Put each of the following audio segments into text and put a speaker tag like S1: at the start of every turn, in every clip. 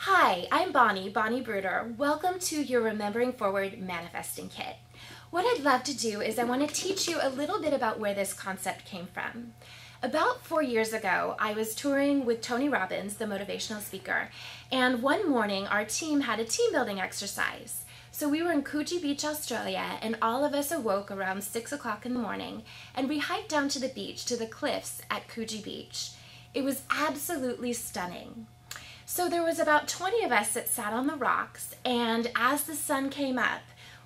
S1: Hi, I'm Bonnie Bruder. Welcome to your Remembering Forward Manifesting Kit. What I'd love to do is I want to teach you a little bit about where this concept came from. About 4 years ago, I was touring with Tony Robbins, the motivational speaker, and one morning our team had a team building exercise. So we were in Coogee Beach, Australia, and all of us awoke around 6 o'clock in the morning, and we hiked down to the beach, to the cliffs at Coogee Beach. It was absolutely stunning. So there was about 20 of us that sat on the rocks, and as the sun came up,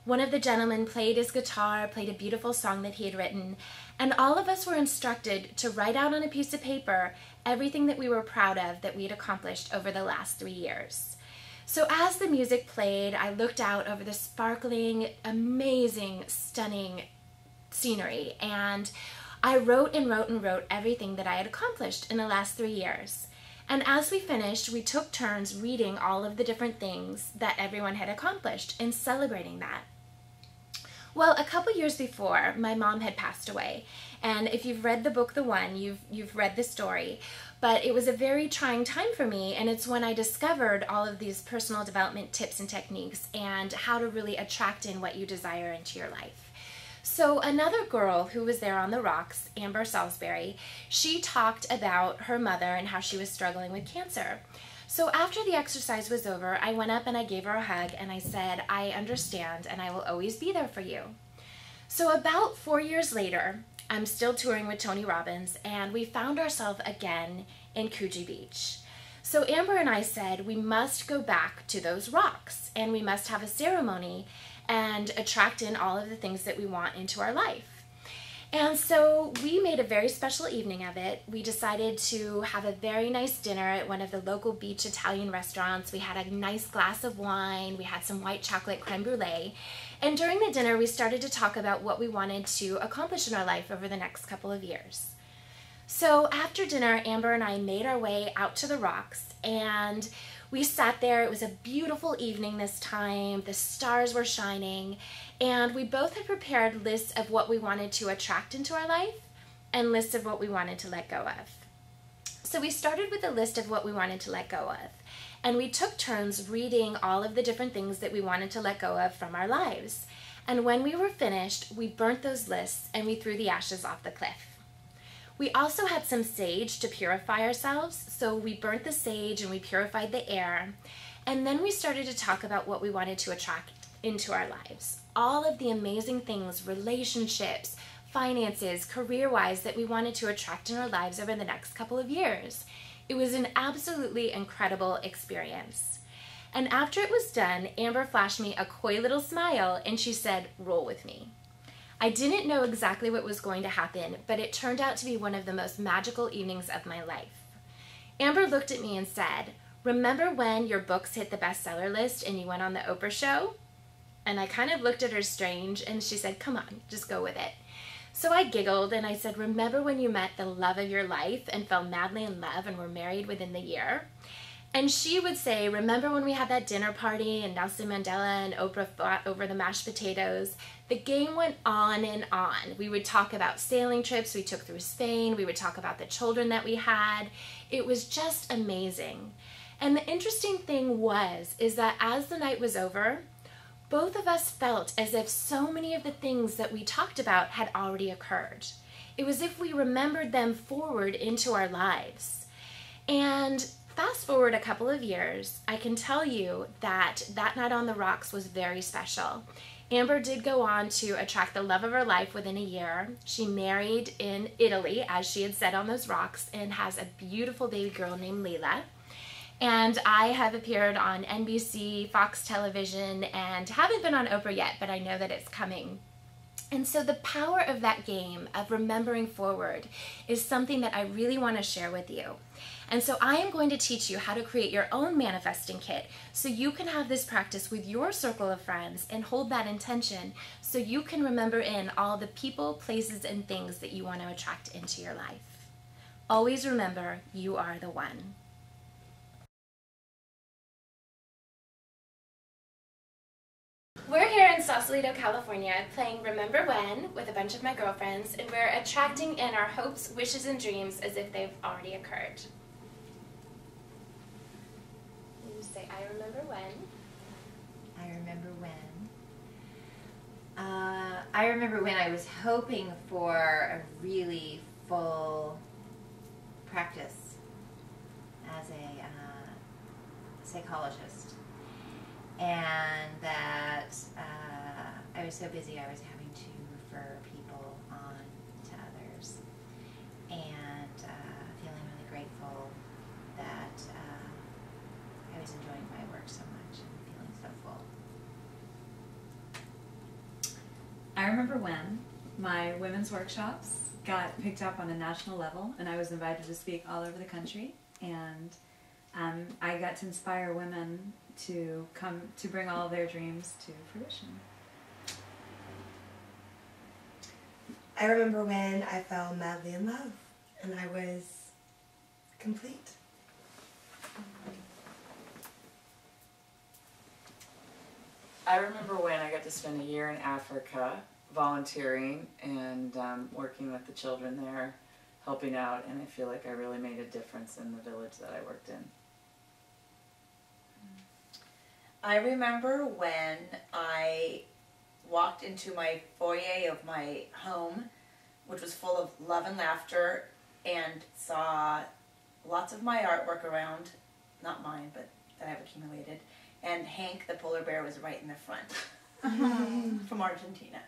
S1: one of the gentlemen played his guitar, played a beautiful song that he had written, and all of us were instructed to write out on a piece of paper everything that we were proud of that we had accomplished over the last 3 years. So as the music played, I looked out over the sparkling, amazing, stunning scenery, and I wrote and wrote and wrote everything that I had accomplished in the last 3 years. And as we finished, we took turns reading all of the different things that everyone had accomplished and celebrating that. Well, a couple years before, my mom had passed away. And if you've read the book, The One, you've read the story. But it was a very trying time for me, and it's when I discovered all of these personal development tips and techniques and how to really attract in what you desire into your life. So another girl who was there on the rocks, Amber Salisbury, she talked about her mother and how she was struggling with cancer. So after the exercise was over, I went up and I gave her a hug and I said, "I understand and I will always be there for you." So about 4 years later, I'm still touring with Tony Robbins, and we found ourselves again in Coogee Beach. So Amber and I said we must go back to those rocks and we must have a ceremony and attract in all of the things that we want into our life. And so we made a very special evening of it. We decided to have a very nice dinner at one of the local beach Italian restaurants. We had a nice glass of wine. We had some white chocolate creme brulee. And during the dinner, we started to talk about what we wanted to accomplish in our life over the next couple of years. So after dinner, Amber and I made our way out to the rocks, and we sat there. It was a beautiful evening this time. The stars were shining, and we both had prepared lists of what we wanted to attract into our life and lists of what we wanted to let go of. So we started with a list of what we wanted to let go of, and we took turns reading all of the different things that we wanted to let go of from our lives. And when we were finished, we burnt those lists and we threw the ashes off the cliff. We also had some sage to purify ourselves, so we burnt the sage and we purified the air. And then we started to talk about what we wanted to attract into our lives. All of the amazing things, relationships, finances, career-wise, that we wanted to attract in our lives over the next couple of years. It was an absolutely incredible experience. And after it was done, Amber flashed me a coy little smile and she said, "Roll with me." I didn't know exactly what was going to happen, but it turned out to be one of the most magical evenings of my life. Amber looked at me and said, "Remember when your books hit the bestseller list and you went on the Oprah show?" And I kind of looked at her strange, and she said, "Come on, just go with it." So I giggled and I said, "Remember when you met the love of your life and fell madly in love and were married within the year?" And she would say, "Remember when we had that dinner party and Nelson Mandela and Oprah fought over the mashed potatoes?" The game went on and on. We would talk about sailing trips we took through Spain. We would talk about the children that we had. It was just amazing. And the interesting thing is that as the night was over, both of us felt as if so many of the things that we talked about had already occurred. It was as if we remembered them forward into our lives. And fast forward a couple of years, I can tell you that that night on the rocks was very special. Amber did go on to attract the love of her life within a year. She married in Italy, as she had said on those rocks, and has a beautiful baby girl named Leila. And I have appeared on NBC, Fox Television, and haven't been on Oprah yet, but I know that it's coming. And so the power of that game of remembering forward is something that I really want to share with you. And so I am going to teach you how to create your own manifesting kit so you can have this practice with your circle of friends and hold that intention so you can remember in all the people, places, and things that you want to attract into your life. Always remember, you are the one. We're here in Sausalito, California, playing Remember When with a bunch of my girlfriends, and we're attracting in our hopes, wishes, and dreams as if they've already occurred. say, I remember when.
S2: I remember when. I remember when I was hoping for a really full practice as a psychologist, and that I was so busy I was having to refer people on to others, and feeling really grateful that I was enjoying my work so much and feeling so full.
S3: I remember when my women's workshops got picked up on a national level and I was invited to speak all over the country, and I got to inspire women to come to bring all of their dreams to fruition.
S4: I remember when I fell madly in love and I was complete.
S5: I remember when I got to spend a year in Africa volunteering and working with the children there, helping out, and I feel like I really made a difference in the village that I worked in.
S6: I remember when I walked into my foyer of my home, which was full of love and laughter, and saw lots of my artwork around, not mine, but that I've accumulated, and Hank the polar bear was right in the front from Argentina.